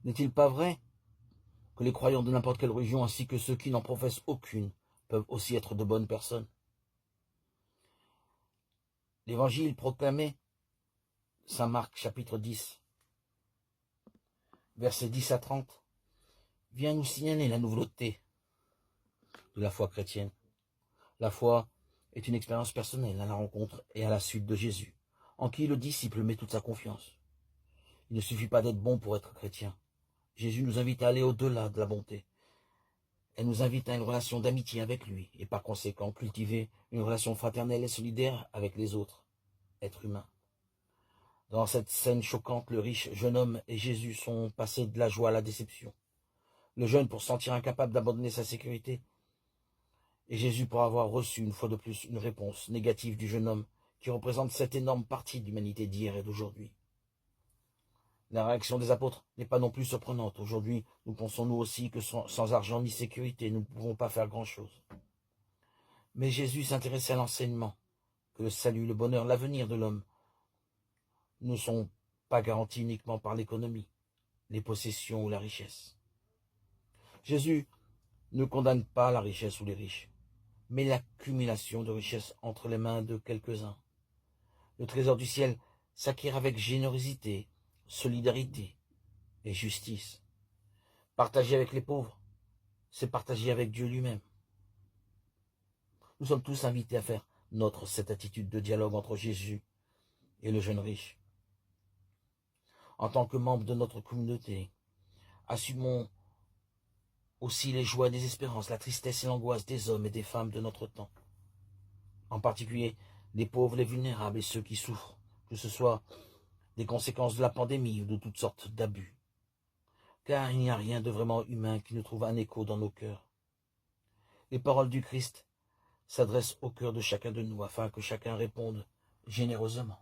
N'est-il pas vrai que les croyants de n'importe quelle religion, ainsi que ceux qui n'en professent aucune, peuvent aussi être de bonnes personnes? L'évangile proclamé, Saint Marc chapitre 10, versets 10 à 30, vient nous signaler la nouveauté de la foi chrétienne. La foi est une expérience personnelle à la rencontre et à la suite de Jésus, en qui le disciple met toute sa confiance. Il ne suffit pas d'être bon pour être chrétien. Jésus nous invite à aller au-delà de la bonté. Elle nous invite à une relation d'amitié avec lui et par conséquent cultiver une relation fraternelle et solidaire avec les autres, êtres humains. Dans cette scène choquante, le riche jeune homme et Jésus sont passés de la joie à la déception. Le jeune pour se sentir incapable d'abandonner sa sécurité, et Jésus pour avoir reçu une fois de plus une réponse négative du jeune homme qui représente cette énorme partie de l'humanité d'hier et d'aujourd'hui. La réaction des apôtres n'est pas non plus surprenante. Aujourd'hui, nous pensons nous aussi que sans argent ni sécurité, nous ne pouvons pas faire grand-chose. Mais Jésus s'intéressait à l'enseignement, que le salut, le bonheur, l'avenir de l'homme ne sont pas garantis uniquement par l'économie, les possessions ou la richesse. Jésus ne condamne pas la richesse ou les riches, mais l'accumulation de richesses entre les mains de quelques-uns. Le trésor du ciel s'acquiert avec générosité, solidarité et justice. Partager avec les pauvres, c'est partager avec Dieu lui-même. Nous sommes tous invités à faire nôtre cette attitude de dialogue entre Jésus et le jeune riche. En tant que membre de notre communauté, assumons aussi les joies et les espérances, la tristesse et l'angoisse des hommes et des femmes de notre temps. En particulier, les pauvres, les vulnérables et ceux qui souffrent, que ce soit des conséquences de la pandémie ou de toutes sortes d'abus. Car il n'y a rien de vraiment humain qui ne trouve un écho dans nos cœurs. Les paroles du Christ s'adressent au cœur de chacun de nous afin que chacun réponde généreusement.